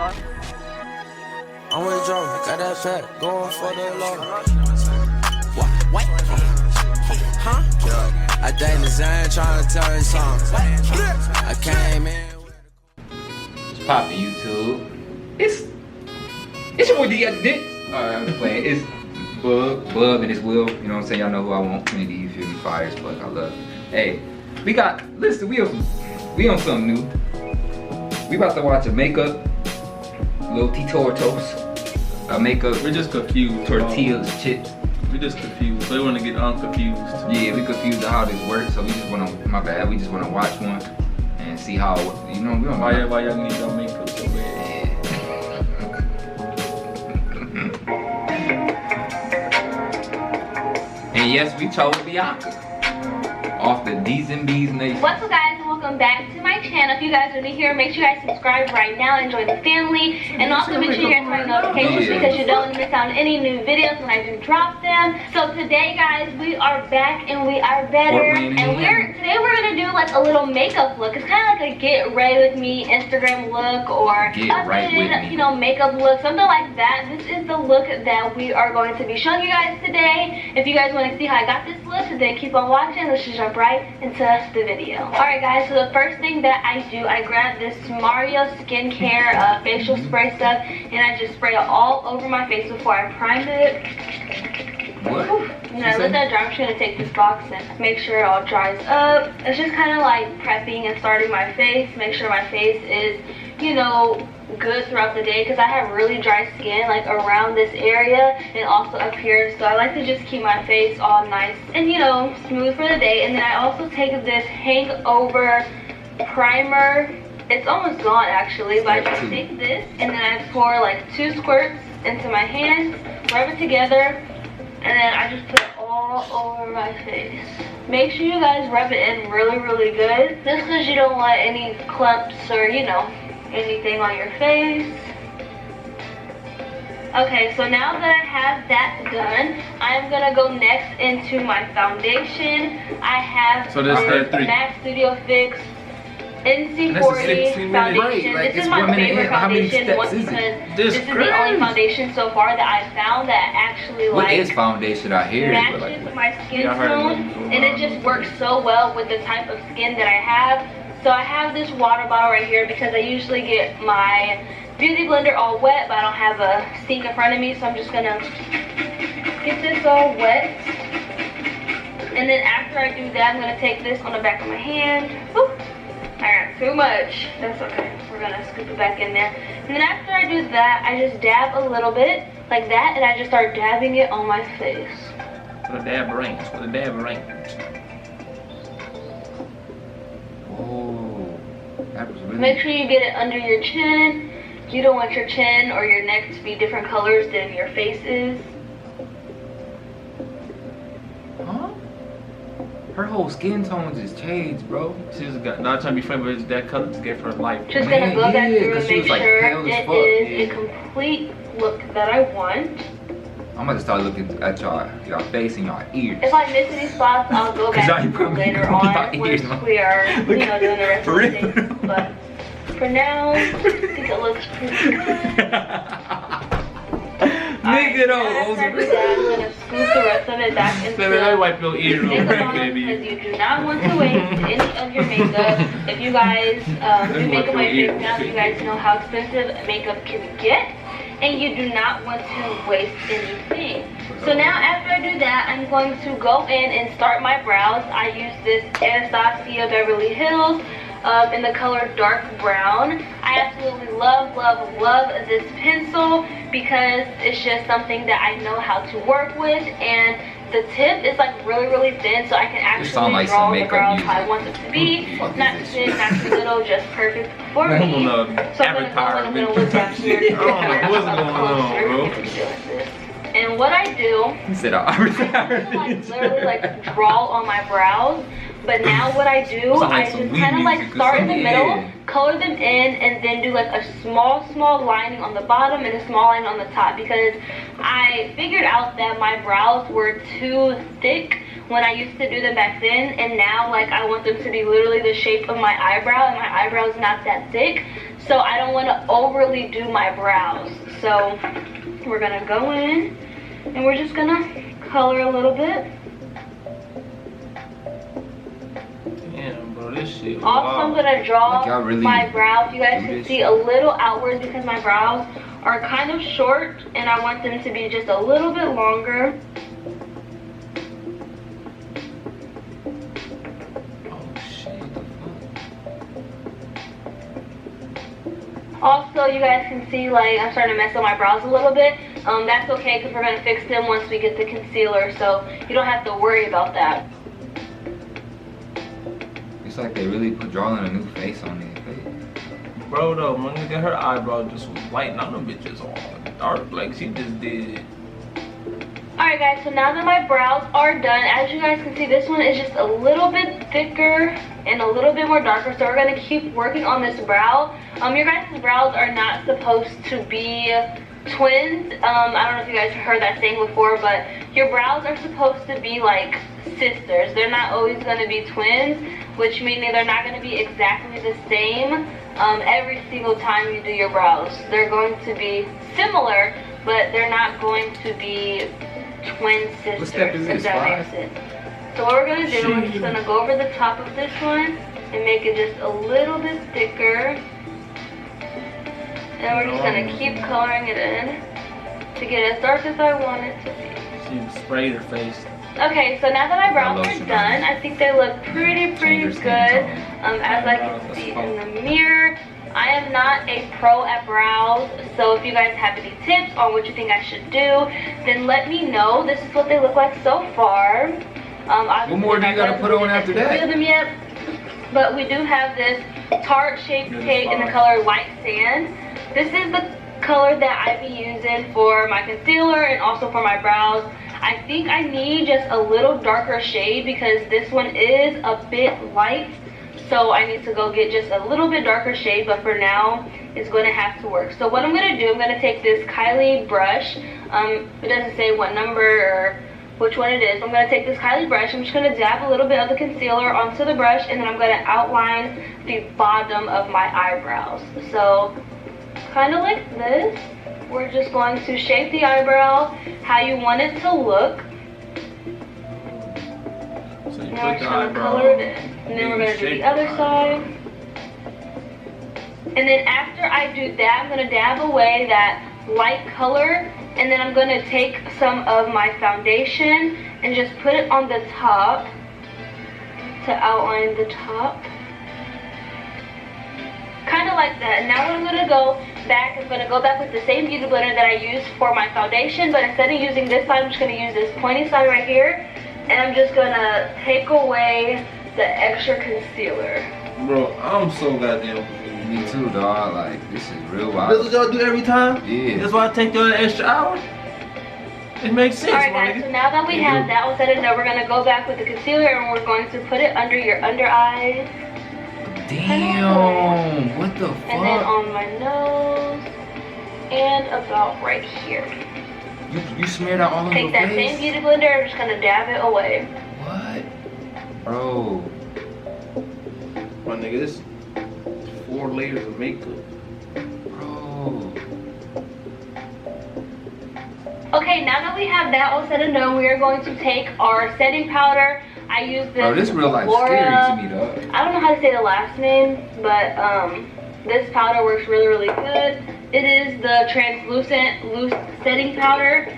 I'm with Joe, got that fat, going for the low. What? Huh? I think the Zane trying to tell you something. I came in. It's poppin' YouTube. It's your boy D. I'm just playing. It's Bub and it's Will. You know what I'm saying? Y'all know who I want. Nigga, you feel me? Fire as fuck. I love it. Hey, listen, we on something new. We about to watch a makeup, little T-Tortos. A makeup. We're just confused. Tortillas, chips. We're just confused. We want to get unconfused. Yeah, we confused on how this works, so we just wanna, my bad, we just wanna watch one and see how, you know, we don't why y'all need y'all makeup so bad. And yes, we chose Biannca off the D's and B's Nation. What's up, guys? Welcome back to my channel. If you guys are new here, make sure you guys subscribe right now and join the family. And also make sure you guys turn on notifications because you don't miss out on any new videos when I do drop them. So today, guys, we are back and we are better. And today we're gonna do like a little makeup look. It's kind of like a get ready with me Instagram look or updated, you know, makeup look, something like that. This is the look that we are going to be showing you guys today. If you guys want to see how I got this look, then keep on watching. Let's just jump right into the video. Alright, guys, so the first thing that I do, I grab this Mario skincare facial spray stuff and I just spray it all over my face before I prime it. What? You know, let that dry. I'm just gonna take this box and make sure it all dries up. It's just kind of like prepping and starting my face. Make sure my face is, you know, good throughout the day because I have really dry skin like around this area and also up here, so I like to just keep my face all nice and, you know, smooth for the day. And then I also take this hangover primer. It's almost gone actually, but I just take this and then I pour like 2 squirts into my hands, rub it together, and then I just put it all over my face. Make sure you guys rub it in really, really good, just because you don't want any clumps or, you know, anything on your face. Okay, so now that I have that done, I'm gonna go next into my foundation. I have this MAC Studio Fix NC40 foundation. Like, this is my favorite foundation because this is the only foundation so far that I found that actually is foundation out here matches my skin tone, and it just works so well with the type of skin that I have. So I have this water bottle right here because I usually get my beauty blender all wet, but I don't have a sink in front of me, so I'm just gonna get this all wet. And then after I do that, I'm gonna take this on the back of my hand. Whew, I got too much. That's okay. We're gonna scoop it back in there. And then after I do that, I just dab a little bit like that, and I just start dabbing it on my face. What a dab range. What a dab range. Oh, that was really... Make sure you get it under your chin. You don't want your chin or your neck to be different colors than your face is. Huh? Her whole skin tone just changed, bro. She's got not trying to be funny, but it's that color to get her life. Just gonna go back through and make sure it is a complete look that I want. I'm gonna start looking at y'all face and y'all ears. If I miss any spots, I'll go back later on once we are, you know, doing the rest of the thing. But for now, I think it looks pretty good. Nigga, I'm gonna scoop the rest of it back into the wipe your ear real quick, baby. Because you do not want to waste any of your makeup. If you guys do makeup on your face now, you guys know how expensive makeup can get. And you do not want to waste anything. So now after I do that, I'm going to go in and start my brows. I use this Anastasia Beverly Hills in the color dark brown. I absolutely love, love, love this pencil because it's just something that I know how to work with, and the tip is like really, really thin, so I can actually draw the brows how I want them to be. Not too thin, not too little, just perfect for me. So I'm gonna look down here. What's going on, bro? And what I do, he said, I literally like draw on my brows But now what I do, I just kind of like start in the middle, color them in, and then do like a small lining on the bottom and a small line on the top, because I figured out that my brows were too thick when I used to do them back then, and now like I want them to be literally the shape of my eyebrow, and my eyebrow's not that thick, so I don't want to overly do my brows. So we're gonna go in and we're just gonna color a little bit. Damn, bro, this shit. Also, I'm gonna draw really my brows. You guys can see a little outwards because my brows are kind of short, and I want them to be just a little bit longer. Also, you guys can see like I'm starting to mess up my brows a little bit. That's okay because we're going to fix them once we get the concealer, so you don't have to worry about that. It's like they really drawing a new face on their face. Bro, though, when you get her eyebrow just was white, now them bitches all dark like she just did. Alright guys, so now that my brows are done, as you guys can see, this one is just a little bit thicker and a little bit more darker, so we're going to keep working on this brow. Your guys' brows are not supposed to be twins. I don't know if you guys have heard that saying before, but your brows are supposed to be like sisters. They're not always going to be twins, which means they're not going to be exactly the same every single time you do your brows. They're going to be similar, but they're not going to be twin sisters. What step is this? If that makes sense. So what we're going to do, we're just going to go over the top of this one and make it just a little bit thicker. And we're just going to keep coloring it in to get as dark as I want it to be. She sprayed her face. Okay, so now that my brows are done, I think they look pretty good. As I can see in the mirror. I am not a pro at brows, so if you guys have any tips on what you think I should do, then let me know. This is what they look like so far. What more do you gotta put on after that? Them yet, but we do have this Tarte Shape Tape in the color White Sand. This is the color that I be using for my concealer and also for my brows. I think I need just a little darker shade because this one is a bit light. So I need to go get just a little bit darker shade, but for now, it's going to have to work. So what I'm going to do, I'm going to take this Kylie brush. It doesn't say what number or which one it is. I'm going to take this Kylie brush. I'm just going to dab a little bit of the concealer onto the brush, and then I'm going to outline the bottom of my eyebrows. So kind of like this. We're just going to shape the eyebrow how you want it to look. So you Now we're put the just going to eyebrow color it in. And then we're going to do the other side. And then after I do that, I'm going to dab away that light color. And then I'm going to take some of my foundation and just put it on the top to outline the top. Kind of like that. Now what I'm going to go back, I'm going to go back with the same beauty blender that I used for my foundation. But instead of using this side, I'm just going to use this pointy side right here. And I'm just going to take away the extra concealer. Bro, I'm so goddamn confused. Me too, dog. Like, this is real wild. That's what y'all do every time? Yeah. That's why I take y'all an extra hour? It makes sense, Alright my guys, nigga. so now that we have that all set and done, we're going to go back with the concealer and we're going to put it under your under eyes. Damn, what the fuck? And then on my nose. And about right here. You smeared out all over your Take that face? same beauty blender, I'm just going to dab it away. What? Bro. My nigga, this 4 layers of makeup. Bro. Okay, now that we have that all set and done, we are going to take our setting powder. I use this Bro, this real life Laura, scary to me, dog. I don't know how to say the last name, but this powder works really, really good. It is the translucent loose setting powder.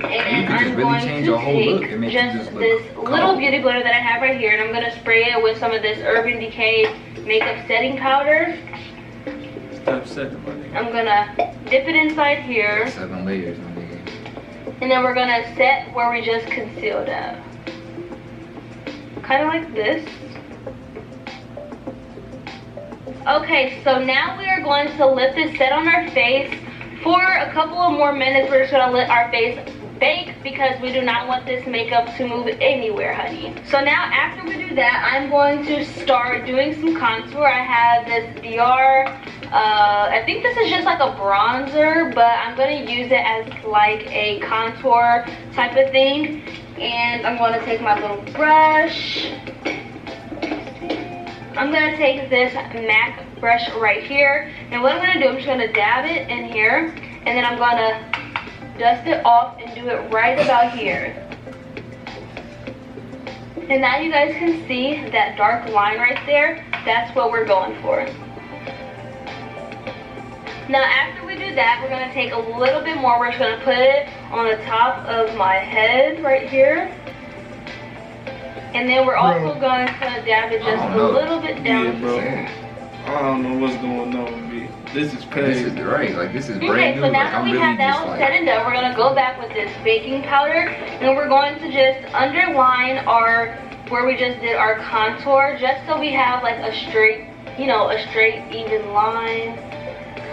And I'm going to take just this little beauty blender that I have right here, and I'm going to spray it with some of this Urban Decay makeup setting powder. Step 7, my nigga. I'm going to dip it inside here. 7 layers, my nigga. And then we're going to set where we just concealed at. Kind of like this. Okay, so now we are going to let this set on our face for a couple of more minutes. We're just going to let our face bake because we do not want this makeup to move anywhere, honey. So now after we do that, I'm going to start doing some contour. I have this DR, I think this is just like a bronzer, but I'm going to use it as like a contour type of thing. And I'm going to take my little brush. I'm going to take this MAC brush right here. And what I'm going to do, I'm just going to dab it in here. And then I'm going to dust it off and do it right about here. And now you guys can see that dark line right there. That's what we're going for. Now after we do that, we're going to take a little bit more. We're just going to put it on the top of my head right here. And then we're also going to dab it just a little bit down. Yeah, bro. I don't know what's going on with me. This is crazy. This is right. Like this is Okay, brand new. so now that we have that all said and done, we're going to go back with this baking powder. And we're going to just underline our, where we just did our contour, just so we have like a straight, you know, a straight even line.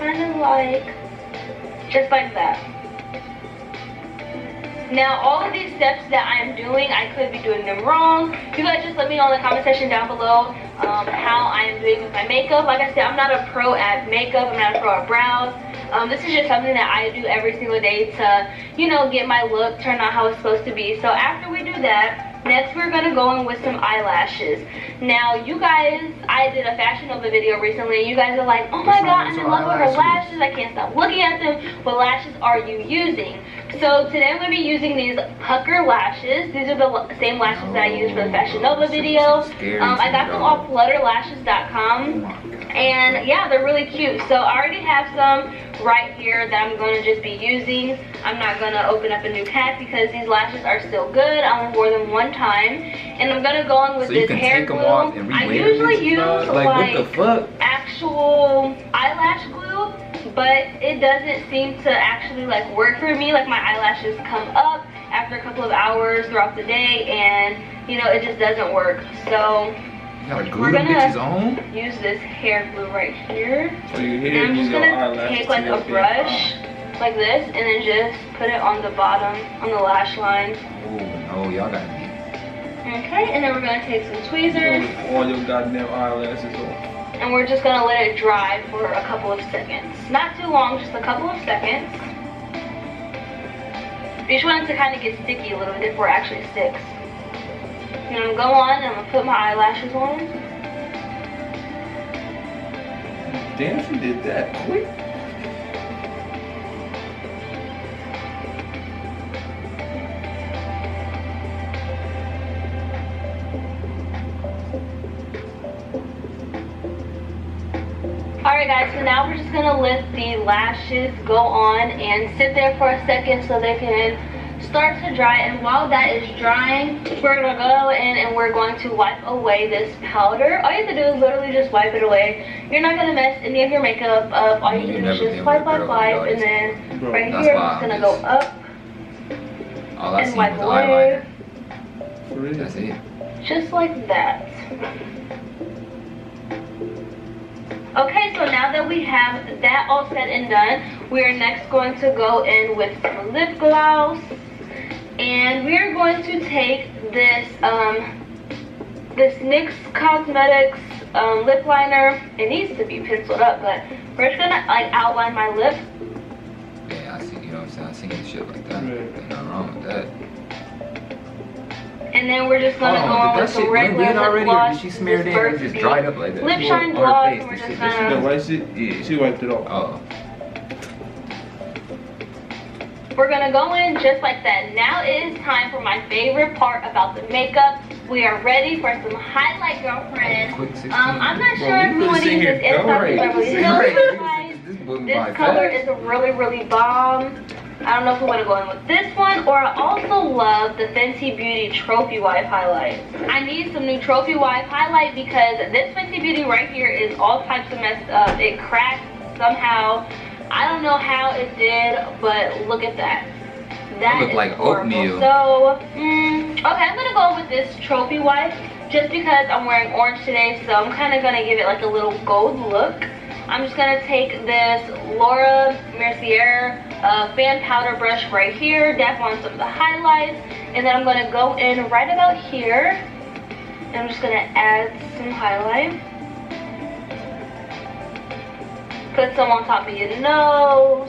Kind of like, just like that. Now all of these steps that I'm doing, I could be doing them wrong. You guys just let me know in the comment section down below how I am doing with my makeup. Like I said, I'm not a pro at makeup, I'm not a pro at brows. This is just something that I do every single day to, you know, get my look turned out how it's supposed to be. So after we do that, next we're gonna go in with some eyelashes. Now you guys, I did a Fashion Nova video recently and you guys are like, oh my god, I'm in love with her lashes, I can't stop looking at them. What lashes are you using? So today I'm gonna be using these pucker lashes. These are the same lashes that I used for the Fashion Nova video. I got them off flutterlashes.com. And yeah, they're really cute. So I already have some right here that I'm going to just be using. I'm not going to open up a new pack because these lashes are still good. I only wore them one time. And I'm going to go in with this hair glue. I usually use like actual eyelash glue, but it doesn't seem to actually like work for me. Like my eyelashes come up after a couple of hours throughout the day and you know, it just doesn't work. So we're gonna use this hair glue right here. So and I'm just gonna take like a brush like this and then just put it on the bottom, on the lash line. Oh, y'all got me. Okay, and then we're gonna take some tweezers. All your goddamn eyelashes off. And we're just gonna let it dry for a couple of seconds. Not too long, just a couple of seconds. You just want it to kind of get sticky a little bit before it actually sticks. And I'm gonna go on and I'm gonna put my eyelashes on. Damn, she did that quick. Alright guys, so now we're just gonna let the lashes go on and sit there for a second so they can start to dry. And while that is drying, we're gonna go in and we're going to wipe away this powder. All you have to do is literally just wipe it away. You're not gonna mess any of your makeup up. All you have to do is just wipe, and then right here I'm just gonna go up and wipe away. That's it. Just like that. Okay, so now that we have that all said and done, we are next going to go in with some lip gloss. And we are going to take this this NYX Cosmetics lip liner. It needs to be penciled up, but we're just gonna like outline my lip. Yeah, I see, you know what I'm saying? I seen the shit like that. Ain't nothing wrong with that. And then we're just gonna go on with some regular lip gloss. Did she smear it in and just dried up like that? Lip shine gloss, and we're just gonna... The white shit? Yeah, she wiped it off. Oh. We're gonna go in just like that. Now it is time for my favorite part about the makeup. We are ready for some highlight, girlfriend. I'm not sure if we want to use this this color is really, really bomb. I don't know if we want to go in with this one, or I also love the Fenty Beauty Trophy Wipe highlight. I need some new Trophy Wipe highlight because this Fenty Beauty right here is all types of messed up. It cracked somehow. I don't know how it did, but look at that. That look like oatmeal. So, okay, I'm gonna go with this Trophy Wipe just because I'm wearing orange today, so I'm kind of gonna give it like a little gold look. I'm just gonna take this Laura Mercier fan powder brush right here, dab on some of the highlights, and then I'm gonna go in right about here, and I'm just gonna add some highlight. Put some on top of your nose.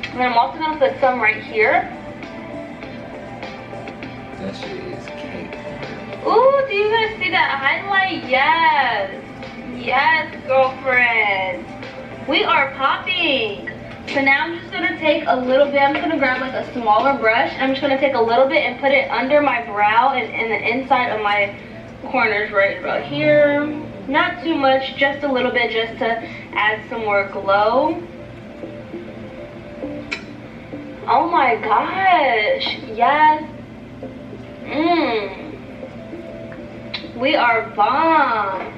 And then I'm also gonna put some right here. That shit is cake. Ooh, do you guys see that highlight? Yes. Yes, girlfriend. We are popping. So now I'm just gonna take a little bit, I'm just gonna grab like a smaller brush. I'm just gonna take a little bit and put it under my brow and in the inside of my corners right about here. Not too much, just a little bit, just to add some more glow. Oh my gosh, yes. We are bomb.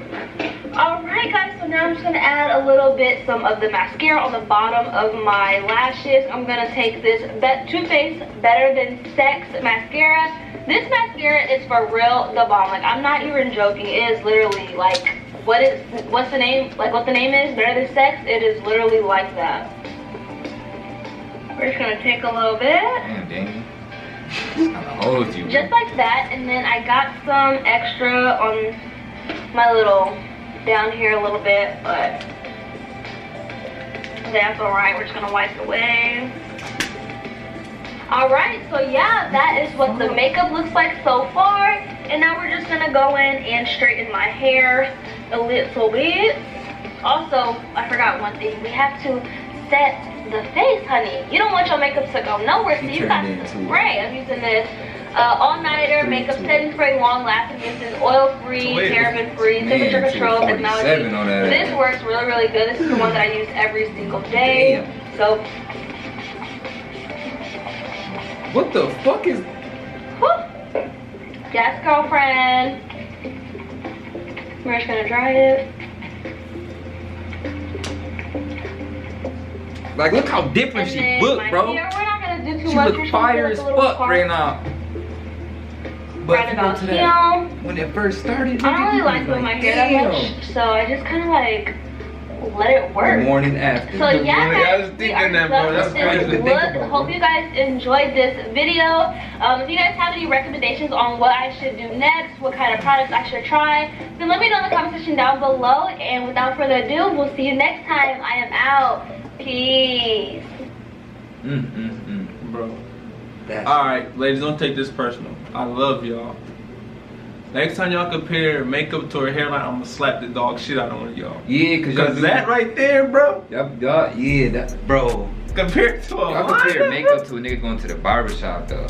Alright guys, so now I'm just gonna add a little bit, some of the mascara on the bottom of my lashes. I'm gonna take this Too Faced Better Than Sex mascara. This mascara is for real the bomb. Like, I'm not even joking. It is literally like, what's the name? Like, what the name is, Better Than Sex. It is literally like that. We're just gonna take a little bit. Damn, Danny. Hold you. Just like that, and then I got some extra on my little, down here a little bit, but that's alright. We're just gonna wipe it away. Alright, so yeah, that is what the makeup looks like so far. And now we're just gonna go in and straighten my hair a little bit. Also, I forgot one thing. We have to set the face, honey. You don't want your makeup to go nowhere, so you got to spray. I'm using this all-nighter makeup setting spray, long-lasting. This is oil-free, paraben-free, temperature controlled technology. This works really, really good. This is the one that I use every single day. So, what the fuck is? whew. Yes, girlfriend. We're just gonna dry it. Like, look how different she look, bro. We're not gonna do too She much. look fire as fuck right now. But Right about here. When it first started, I don't really like doing my hair that much, so I just kind of like let it work. The morning after. So yeah, I was guys, we thinking are that, bro. done That's with this crazy to think look. about, Hope you guys enjoyed this video. If you guys have any recommendations on what I should do next, what kind of products I should try, then let me know in the comment section down below. And without further ado, we'll see you next time. I am out. Peace. Bro. Alright, ladies, don't take this personal. I love y'all. Next time y'all compare makeup to her hairline, I'm gonna slap the dog shit out of one of y'all. Yeah, cause that right there, bro. Yeah, that, bro. Compared to a compare makeup to a nigga going to the barbershop though.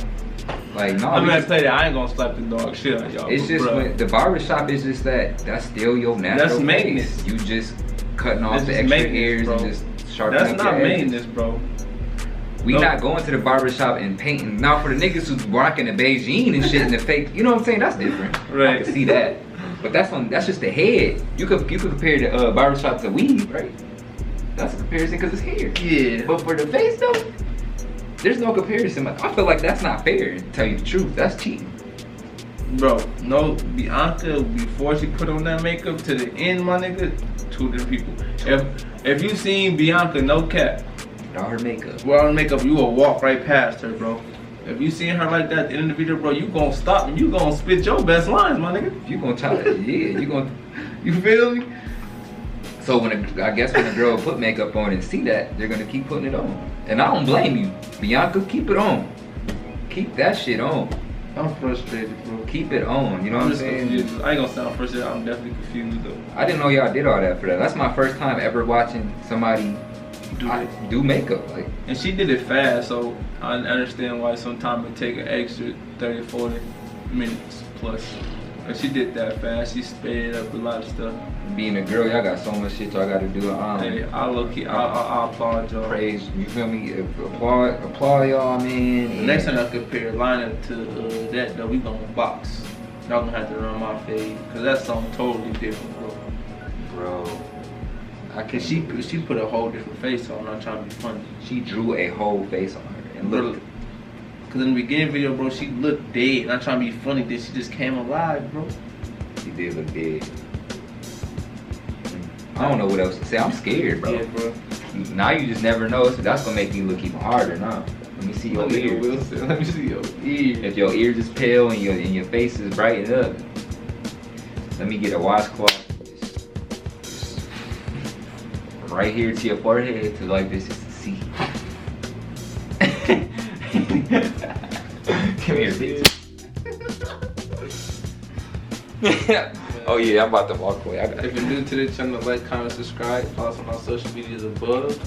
Like, no. I'm gonna tell you, I ain't gonna slap the dog shit out of y'all. It's just when the barbershop is just that's still your natural. That's maintenance. You just cutting off the extra hairs and just sharpening up your edges. That's not maintenance, bro. We not going to the barbershop and painting. Now for the niggas who's rocking the Beijing and shit and the fake, you know what I'm saying? That's different. Right. I can see that. But that's just the head. You could compare the barbershop to weave, right? That's a comparison because it's hair. Yeah. But for the face though, there's no comparison. I feel like that's not fair, to tell you the truth. That's cheating. Bro, no, Biannca, before she put on that makeup to the end, my nigga, two different people. If you seen Biannca, no cap, all her makeup. Without her makeup, you will walk right past her, bro. If you seen her like that at the end of the video, bro, you gonna stop and you gonna spit your best lines, my nigga. You gonna try it, yeah. You feel me? So I guess when a girl put makeup on and see that, they're gonna keep putting it on. And I don't blame you, Biannca. Keep it on. Keep that shit on. I'm frustrated, bro. Keep it on. You know what I'm saying? Confused. I ain't gonna sound frustrated. I'm definitely confused though. I didn't know y'all did all that for that. That's my first time ever watching somebody do makeup, like. And she did it fast, so I understand why sometimes it take an extra 30, 40 minutes plus. And she did that fast. She sped up a lot of stuff. Being a girl, y'all got so much shit y'all got to do. Hey, I'll applaud y'all. Praise, you feel me? Applaud y'all, man. Next time I compare liner to that though, we gonna box. Y'all gonna have to run my fade, cause that's something totally different, bro. Cause she put a whole different face on, not trying to be funny. She drew a whole face on her and looked. Cause in the beginning video, bro, she looked dead. Not trying to be funny, then she just came alive, bro. She did look dead. I don't know what else to say. I'm scared, bro. Yeah, bro. Now you just never know. So that's gonna make me look even harder now. Let me see your ears. Let me see your ears. If your ears is pale and your face is brightened up, let me get a washcloth. Just right here to your forehead to like this is to see. Come here, bitch. Oh yeah, I'm about to walk away. If you're new to the channel, like, comment, subscribe, follow us on our social medias above.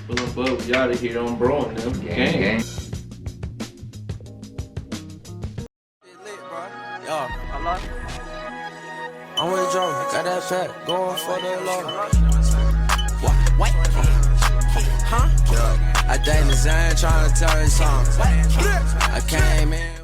Will&bub, we out of here on bro and them. Gang. I'm with Joe, got that fat, going for the low. What? Huh? I dang the Zan trying to tell you something. I came in.